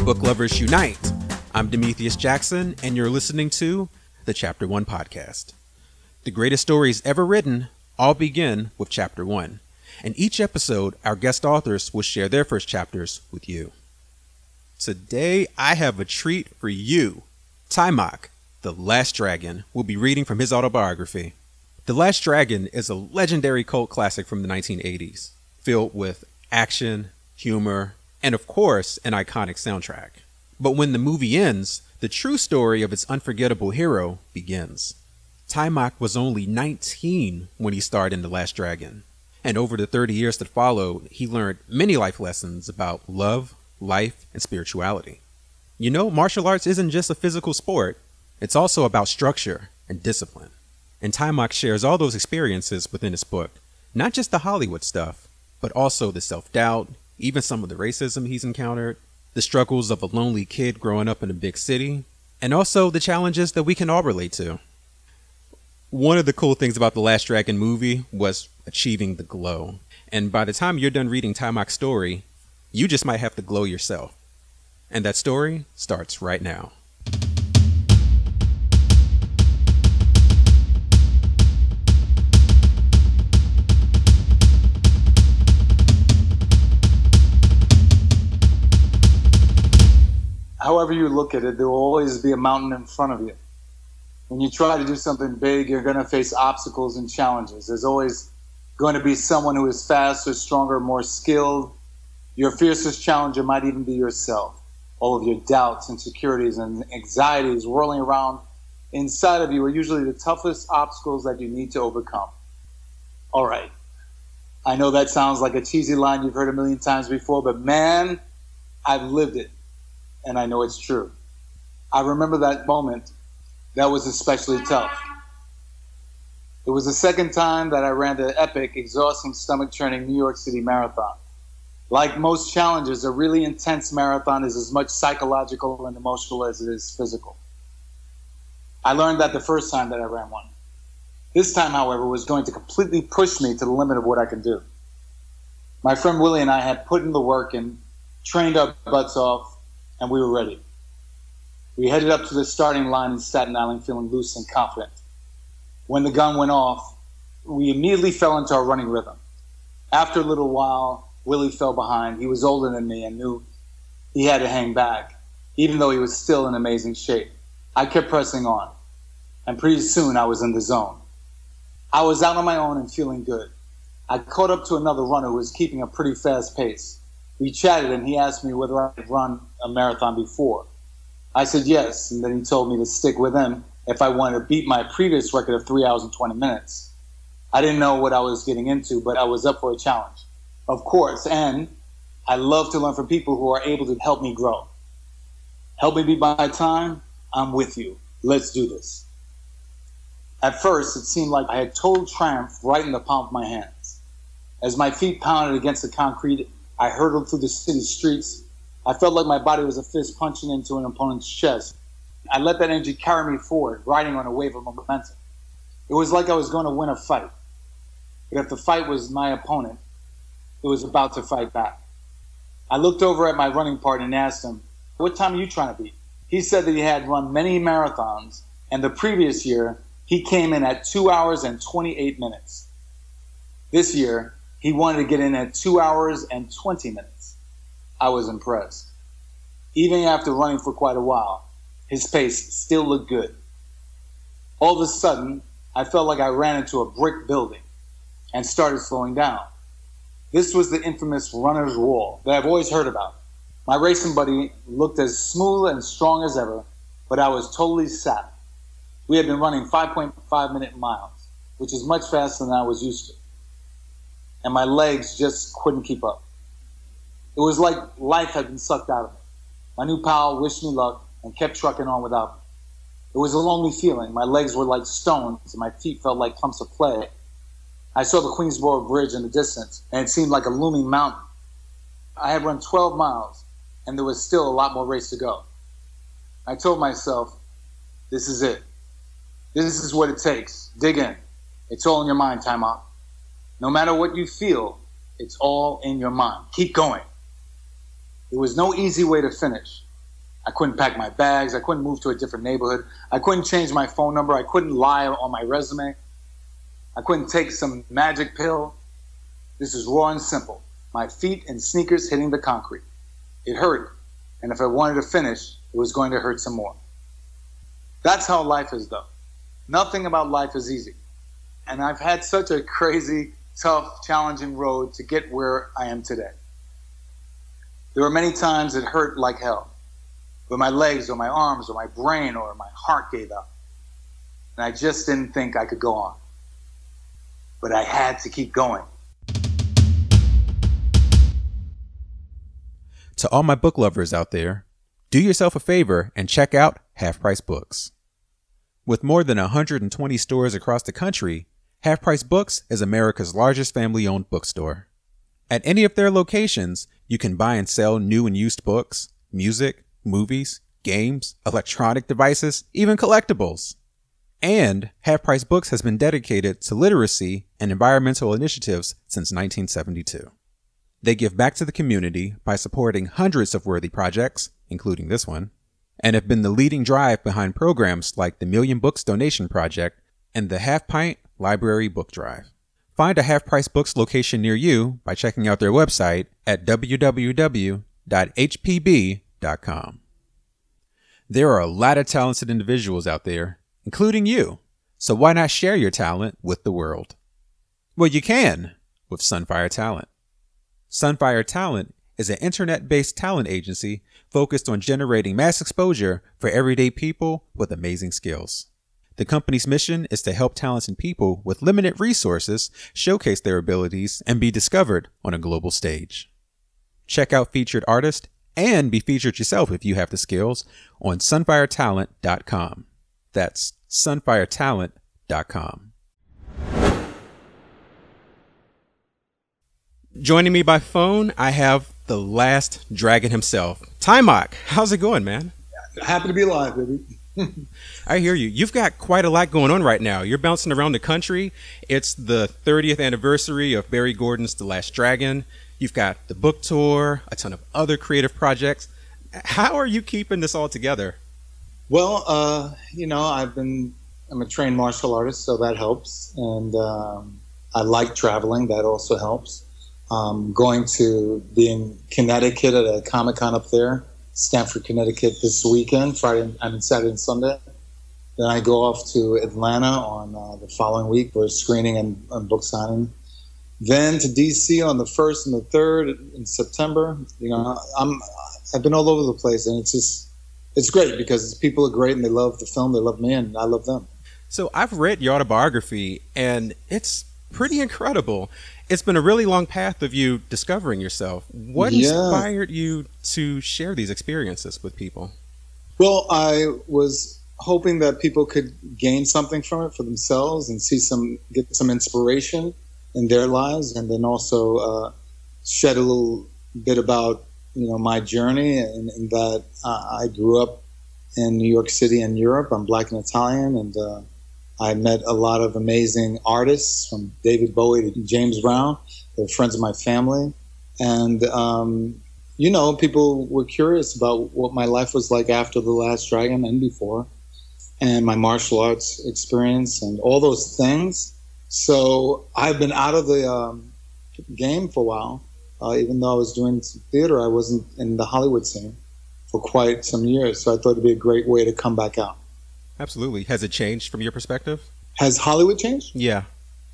Book lovers unite. I'm Demethius Jackson, and you're listening to the Chapter 1 podcast. The greatest stories ever written all begin with Chapter 1. And each episode, our guest authors will share their first chapters with you. Today, I have a treat for you. Taimak, the Last Dragon, will be reading from his autobiography. The Last Dragon is a legendary cult classic from the 1980s, filled with action, humor, and of course, an iconic soundtrack. But when the movie ends, the true story of its unforgettable hero begins. Taimak was only 19 when he starred in The Last Dragon, and over the 30 years that followed, he learned many life lessons about love, life, and spirituality. You know, martial arts isn't just a physical sport, it's also about structure and discipline. And Taimak shares all those experiences within his book, not just the Hollywood stuff, but also the self-doubt, even some of the racism he's encountered, the struggles of a lonely kid growing up in a big city, and also the challenges that we can all relate to. One of the cool things about the Last Dragon movie was achieving the glow. And by the time you're done reading Taimak's story, you just might have the glow yourself. And that story starts right now. However you look at it, there will always be a mountain in front of you. When you try to do something big, you're going to face obstacles and challenges. There's always going to be someone who is faster, stronger, more skilled. Your fiercest challenger might even be yourself. All of your doubts, insecurities, and anxieties whirling around inside of you are usually the toughest obstacles that you need to overcome. All right. I know that sounds like a cheesy line you've heard a million times before, but man, I've lived it. And I know it's true. I remember that moment. That was especially tough. It was the second time that I ran the epic, exhausting, stomach-churning New York City marathon. Like most challenges, a really intense marathon is as much psychological and emotional as it is physical. I learned that the first time that I ran one. This time, however, was going to completely push me to the limit of what I can do. My friend Willie and I had put in the work and trained our butts off, and we were ready. We headed up to the starting line in Staten Island feeling loose and confident. When the gun went off, we immediately fell into our running rhythm. After a little while, Willie fell behind. He was older than me and knew he had to hang back, even though he was still in amazing shape. I kept pressing on, and pretty soon I was in the zone. I was out on my own and feeling good. I caught up to another runner who was keeping a pretty fast pace. We chatted, and he asked me whether I had run a marathon before. I said yes, and then he told me to stick with him if I wanted to beat my previous record of 3 hours and 20 minutes. I didn't know what I was getting into, but I was up for a challenge. Of course, and I love to learn from people who are able to help me grow. Help me beat my time? I'm with you. Let's do this. At first, it seemed like I had total triumph right in the palm of my hands. As my feet pounded against the concrete, I hurtled through the city streets. I felt like my body was a fist punching into an opponent's chest. I let that energy carry me forward, riding on a wave of momentum. It was like I was going to win a fight. But if the fight was my opponent, it was about to fight back. I looked over at my running partner and asked him, "What time are you trying to beat?" He said that he had run many marathons, and the previous year, he came in at 2 hours and 28 minutes. This year, he wanted to get in at 2 hours and 20 minutes. I was impressed. Even after running for quite a while, his pace still looked good. All of a sudden, I felt like I ran into a brick building and started slowing down. This was the infamous runner's wall that I've always heard about. My racing buddy looked as smooth and strong as ever, but I was totally sapped. We had been running 5.5-minute miles, which is much faster than I was used to. And my legs just couldn't keep up. It was like life had been sucked out of me. My new pal wished me luck and kept trucking on without me. It was a lonely feeling. My legs were like stones and my feet felt like clumps of clay. I saw the Queensboro Bridge in the distance and it seemed like a looming mountain. I had run 12 miles and there was still a lot more race to go. I told myself, this is it. This is what it takes. Dig in. It's all in your mind, Taimak. No matter what you feel, it's all in your mind. Keep going. There was no easy way to finish. I couldn't pack my bags. I couldn't move to a different neighborhood. I couldn't change my phone number. I couldn't lie on my resume. I couldn't take some magic pill. This is raw and simple. My feet in sneakers hitting the concrete. It hurt. And if I wanted to finish, it was going to hurt some more. That's how life is, though. Nothing about life is easy. And I've had such a crazy, tough, challenging road to get where I am today. There were many times it hurt like hell, where my legs or my arms or my brain or my heart gave out. And I just didn't think I could go on. But I had to keep going. To all my book lovers out there, do yourself a favor and check out Half Price Books. With more than 120 stores across the country, Half Price Books is America's largest family-owned bookstore. At any of their locations, you can buy and sell new and used books, music, movies, games, electronic devices, even collectibles. And Half Price Books has been dedicated to literacy and environmental initiatives since 1972. They give back to the community by supporting hundreds of worthy projects, including this one, and have been the leading drive behind programs like the Million Books Donation Project and the Half Pint Library Book Drive. Find a Half Price Books location near you by checking out their website at www.hpb.com. There are a lot of talented individuals out there, including you, so why not share your talent with the world? Well, you can with Sunfire Talent. Sunfire Talent is an internet-based talent agency focused on generating mass exposure for everyday people with amazing skills. The company's mission is to help talented people with limited resources showcase their abilities and be discovered on a global stage. Check out featured artists and be featured yourself if you have the skills on sunfiretalent.com. That's sunfiretalent.com. Joining me by phone, I have the last dragon himself, Taimak. How's it going, man? Happy to be alive, baby. I hear you. You've got quite a lot going on right now. You're bouncing around the country. It's the 30th anniversary of Barry Gordon's The Last Dragon. You've got the book tour, a ton of other creative projects. How are you keeping this all together? Well, I'm a trained martial artist, so that helps. And I like traveling. That also helps. Going to be in Connecticut at a Comic-Con up there, Stamford, Connecticut this weekend, Saturday and Sunday. Then I go off to Atlanta on the following week for a screening and book signing. Then to DC on the 1st and the 3rd in September. I've been all over the place, and it's great because people are great and they love the film, they love me, and I love them. So I've read your autobiography, and it's pretty incredible. It's been a really long path of you discovering yourself. What inspired you to share these experiences with people? Well, I was hoping that people could gain something from it for themselves and get some inspiration in their lives, and then also shed a little bit about my journey and that I grew up in New York City and Europe. I'm Black and Italian, and I met a lot of amazing artists, from David Bowie to James Brown. They're friends of my family. And, people were curious about what my life was like after The Last Dragon and before, and my martial arts experience and all those things. So I've been out of the game for a while. Even though I was doing some theater, I wasn't in the Hollywood scene for quite some years. So I thought it'd be a great way to come back out. Absolutely. Has it changed from your perspective? Has Hollywood changed? Yeah.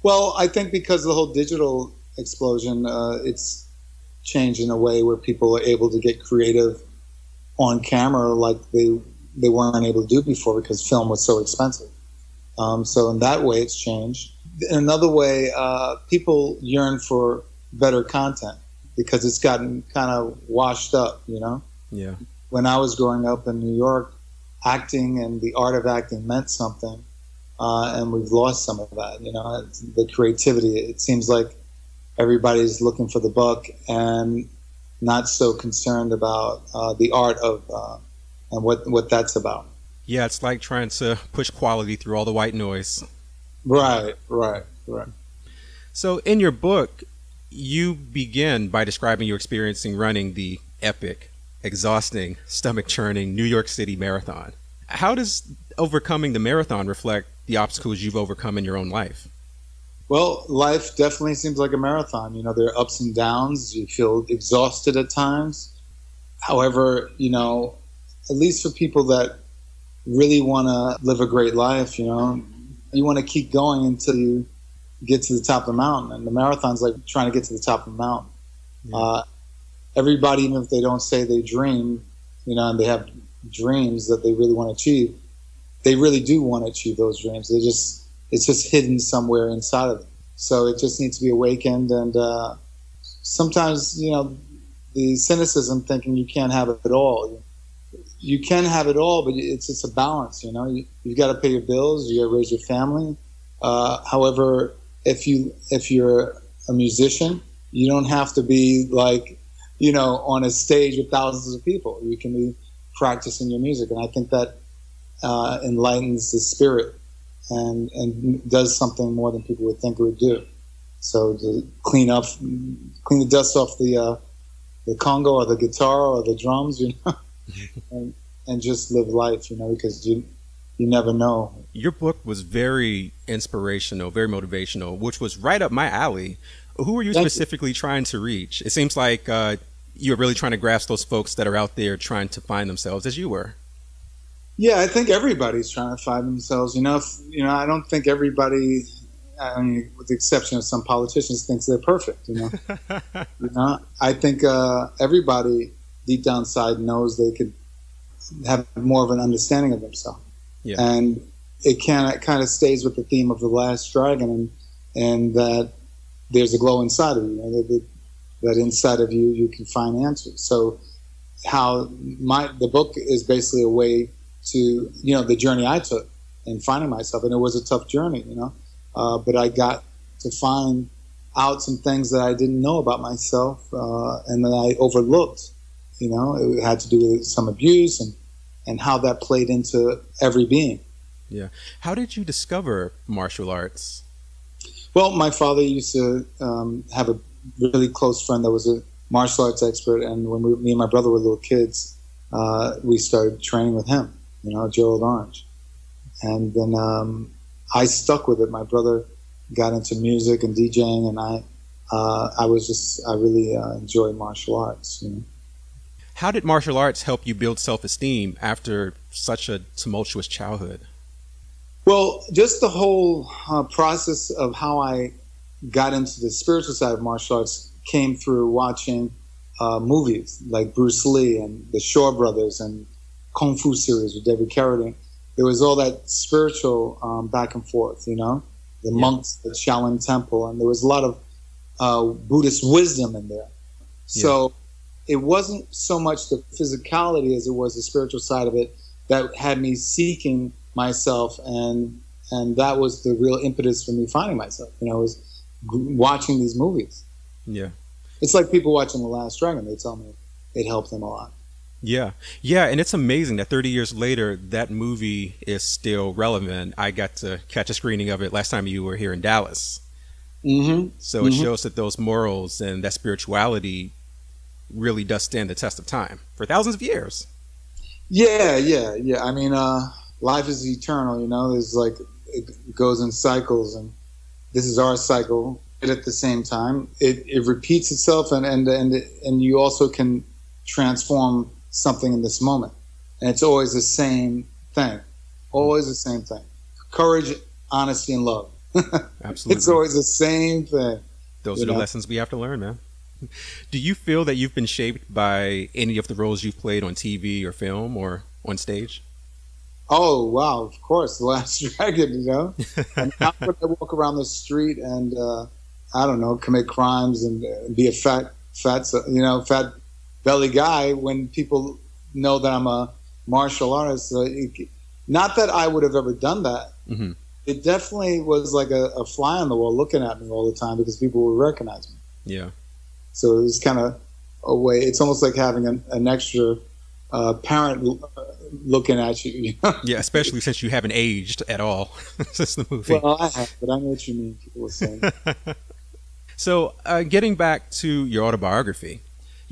Well, I think because of the whole digital explosion, it's changed in a way where people are able to get creative on camera like they weren't able to do before because film was so expensive. So in that way, it's changed. In another way, people yearn for better content because it's gotten kind of washed up, Yeah. When I was growing up in New York, acting and the art of acting meant something, and we've lost some of that. The creativity. It seems like everybody's looking for the buck and not so concerned about the art of and what that's about. Yeah, it's like trying to push quality through all the white noise. Right. So in your book, you begin by describing your experience in running the epic exhausting, stomach-churning New York City marathon. How does overcoming the marathon reflect the obstacles you've overcome in your own life? Well, life definitely seems like a marathon. There are ups and downs. You feel exhausted at times. However, at least for people that really want to live a great life, you want to keep going until you get to the top of the mountain. And the marathon's like trying to get to the top of the mountain. Yeah. Everybody, even if they don't say they dream, and they have dreams that they really want to achieve, they really do want to achieve those dreams. It's just hidden somewhere inside of them. So it just needs to be awakened. And sometimes, the cynicism thinking you can't have it all. You can have it all, but it's just a balance. You've got to pay your bills. You got to raise your family. However, if you're a musician, you don't have to be like, on a stage with thousands of people. You can be practicing your music, and I think that enlightens the spirit and does something more than people would think it would do. So to clean the dust off the conga or the guitar or the drums, and just live life, because you never know. Your book was very inspirational, very motivational, which was right up my alley. Who were you specifically trying to reach? It seems like you're really trying to grasp those folks that are out there trying to find themselves as you were. Yeah, I think everybody's trying to find themselves. I don't think everybody, with the exception of some politicians, thinks they're perfect. I think everybody deep down inside knows they could have more of an understanding of themselves. Yeah. And it kind of stays with the theme of The Last Dragon, and that there's a glow inside of you. That inside of you can find answers. So the book is basically a way to, the journey I took in finding myself. And it was a tough journey, but I got to find out some things that I didn't know about myself and that I overlooked. It had to do with some abuse and how that played into every being. Yeah. How did you discover martial arts? Well, my father used to have a really close friend that was a martial arts expert, and when me and my brother were little kids, we started training with him, Gerald Orange. And then I stuck with it. My brother got into music and DJing, and I really enjoyed martial arts. How did martial arts help you build self-esteem after such a tumultuous childhood? Well, just the whole process of how I got into the spiritual side of martial arts came through watching movies like Bruce Lee and the Shaw Brothers and Kung Fu series with David Carradine. There was all that spiritual back and forth, the monks at Shaolin Temple, and there was a lot of Buddhist wisdom in there. So it wasn't so much the physicality as it was the spiritual side of it that had me seeking myself, and that was the real impetus for me finding myself. Was watching these movies. Yeah, it's like people watching The Last Dragon. They tell me it helped them a lot. Yeah, and it's amazing that 30 years later that movie is still relevant. I got to catch a screening of it last time you were here in Dallas. So it shows that those morals and that spirituality really does stand the test of time for thousands of years. Yeah. I mean, life is eternal, There's it goes in cycles, and this is our cycle. But at the same time, it repeats itself, and you also can transform something in this moment. And it's always the same thing. Always the same thing. Courage, honesty, and love. Absolutely. It's always the same thing. Those are the lessons we have to learn, man. Do you feel that you've been shaped by any of the roles you've played on TV or film or on stage? Oh, wow, of course. The Last Dragon, And now when I walk around the street and, I don't know, commit crimes and be a fat belly guy, when people know that I'm a martial artist, not that I would have ever done that. Mm-hmm. It definitely was like a fly on the wall looking at me all the time because people would recognize me. Yeah. So it was kind of a way. It's almost like having an extra parent looking at you. Yeah, especially since you haven't aged at all since the movie. Well, I have, but I know what you mean. People were saying. So, getting back to your autobiography,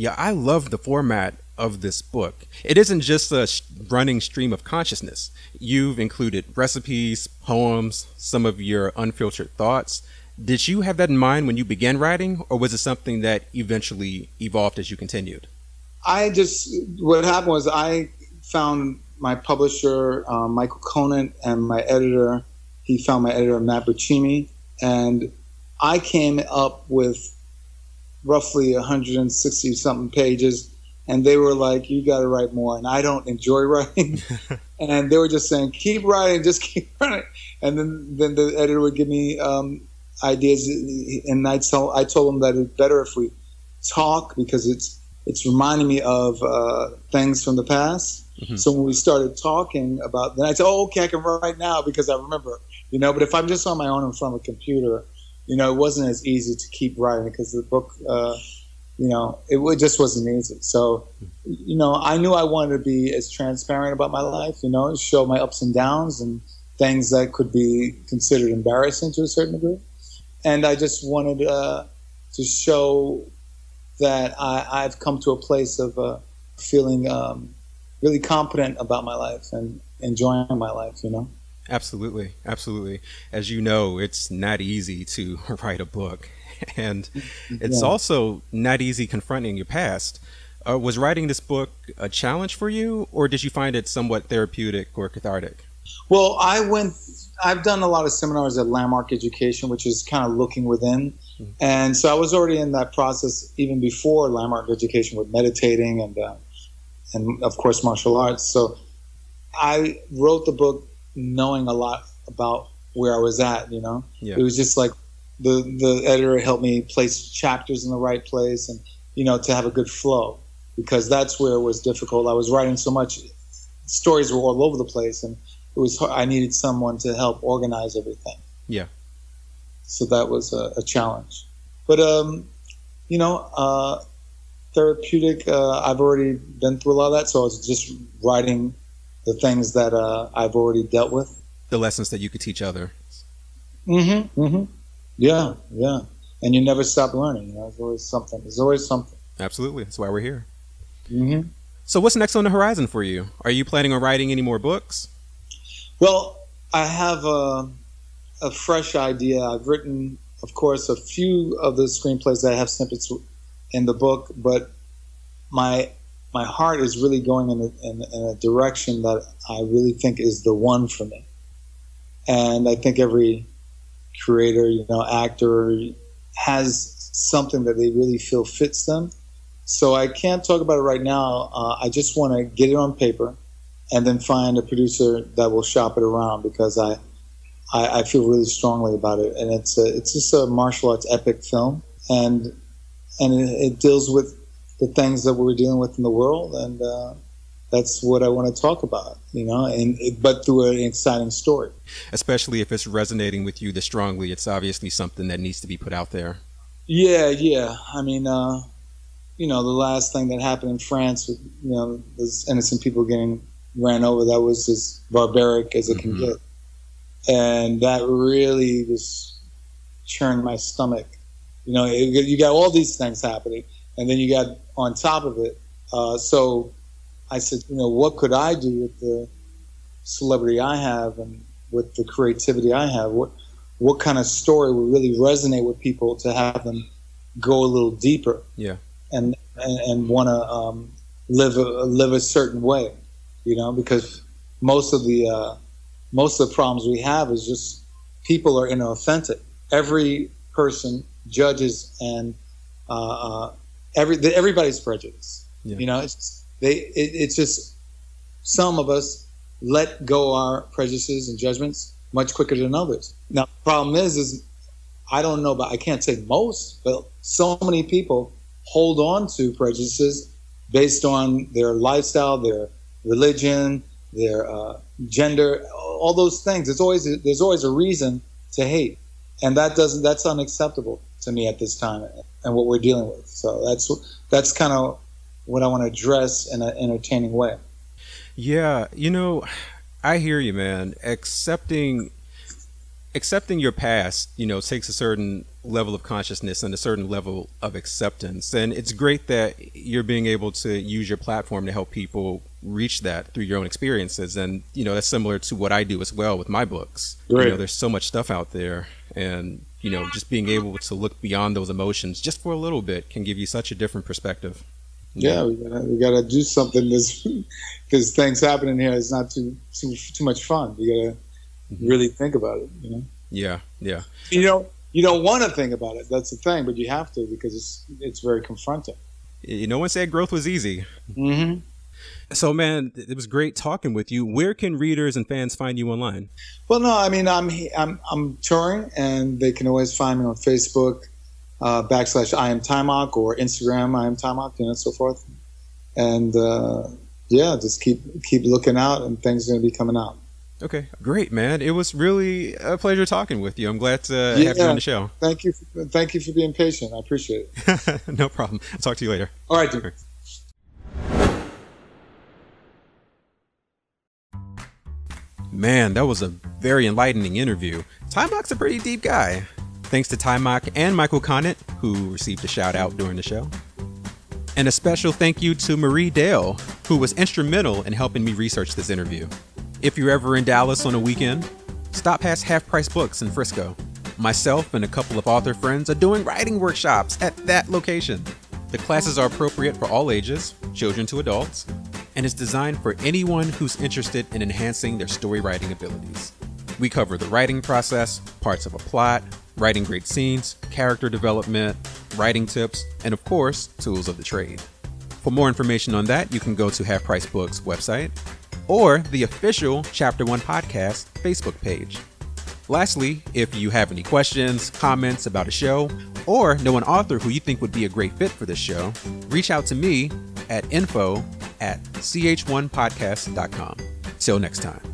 I love the format of this book. It isn't just a running stream of consciousness. You've included recipes, poems, some of your unfiltered thoughts. Did you have that in mind when you began writing, or was it something that eventually evolved as you continued? What happened was I found my publisher, Michael Conant, and my editor. He found my editor, Matt Buccimi, and I came up with roughly 160 something pages, and they were like, you got to write more. And I don't enjoy writing. And they were just saying, keep writing, just keep writing. And then the editor would give me ideas, and I told them that it's better if we talk, because it's reminding me of things from the past. Mm-hmm. So when we started talking about, then I said, oh, okay, I can write now because I remember, but if I'm just on my own in front of a computer, it wasn't as easy to keep writing, because the book, it just wasn't easy. So, I knew I wanted to be as transparent about my life, show my ups and downs and things that could be considered embarrassing to a certain degree. And I just wanted to show that I've come to a place of feeling really confident about my life and enjoying my life, Absolutely. Absolutely. As you know, it's not easy to write a book, and it's also not easy confronting your past. Was writing this book a challenge for you, or did you find it somewhat therapeutic or cathartic? Well, I've done a lot of seminars at Landmark Education, which is kind of looking within. Mm-hmm. And so I was already in that process even before Landmark Education, with meditating and of course, martial arts. So I wrote the book knowing a lot about where I was at, It was just like the editor helped me place chapters in the right place, and, to have a good flow, because that's where it was difficult. I was writing so much, stories were all over the place, and I needed someone to help organize everything. Yeah. So that was a challenge. But, therapeutic, I've already been through a lot of that, so I was just writing the things that I've already dealt with. The lessons that you could teach others. Mm-hmm. Mm-hmm. Yeah, yeah. And you never stop learning. There's always something. There's always something. Absolutely. That's why we're here. Mm-hmm. So what's next on the horizon for you? Are you planning on writing any more books? Well, I have a fresh idea. I've written, of course, a few of the screenplays that have snippets in the book, but my heart is really going in a direction that I really think is the one for me. And I think every creator, actor has something that they really feel fits them. So I can't talk about it right now. I just want to get it on paper and then find a producer that will shop it around, because I feel really strongly about it. And it's just a martial arts epic film, and it deals with the things that we're dealing with in the world, and that's what I want to talk about, but through an exciting story. Especially if it's resonating with you this strongly, it's obviously something that needs to be put out there. Yeah. I mean, the last thing that happened in France with, those innocent people getting ran over, that was as barbaric as it can get. And that really just churned my stomach. You got all these things happening, and then you got on top of it. So I said, what could I do with the celebrity I have and with the creativity I have? What kind of story would really resonate with people to have them go a little deeper? Yeah. And want to live a certain way, because most of the problems we have is just people are inauthentic. Every person judges, and everybody's prejudiced. Yeah. It's just some of us let go our prejudices and judgments much quicker than others. Now, the problem is I don't know, but I can't say most, but so many people hold on to prejudices based on their lifestyle, their religion, their gender, all those things. There's always a reason to hate, and that's unacceptable to me at this time and what we're dealing with. So that's kind of what I want to address in an entertaining way. Yeah, I hear you, man. Accepting accepting your past, takes a certain level of consciousness and a certain level of acceptance. And it's great that you're being able to use your platform to help people reach that through your own experiences. And, that's similar to what I do as well with my books. Right. There's so much stuff out there, and, just being able to look beyond those emotions just for a little bit can give you such a different perspective. Yeah, we gotta do something because things happening here is not too much fun. You gotta really think about it, Yeah. You don't want to think about it. That's the thing, but you have to because it's very confronting. No one said growth was easy. Mm-hmm. So, man, it was great talking with you. Where can readers and fans find you online? Well, no, I mean, I'm touring, and they can always find me on Facebook, / I am Taimak, or Instagram, I am Taimak, and so forth. And just keep looking out, and things are going to be coming out. Okay, great, man. It was really a pleasure talking with you. I'm glad to have you on the show. Thank you for being patient. I appreciate it. No problem. I'll talk to you later. All right, dude. Man, that was a very enlightening interview. Taimak's a pretty deep guy. Thanks to Taimak and Michael Conant, who received a shout out during the show. And a special thank you to Marie Dale, who was instrumental in helping me research this interview. If you're ever in Dallas on a weekend, stop past Half Price Books in Frisco. Myself and a couple of author friends are doing writing workshops at that location. The classes are appropriate for all ages, children to adults, and is designed for anyone who's interested in enhancing their story writing abilities. We cover the writing process, parts of a plot, writing great scenes, character development, writing tips, and of course, tools of the trade. For more information on that, you can go to Half Price Books website or the official Chapter 1 Podcast Facebook page. Lastly, if you have any questions, comments about a show, or know an author who you think would be a great fit for this show, reach out to me at info@ch1podcast.com. Till next time.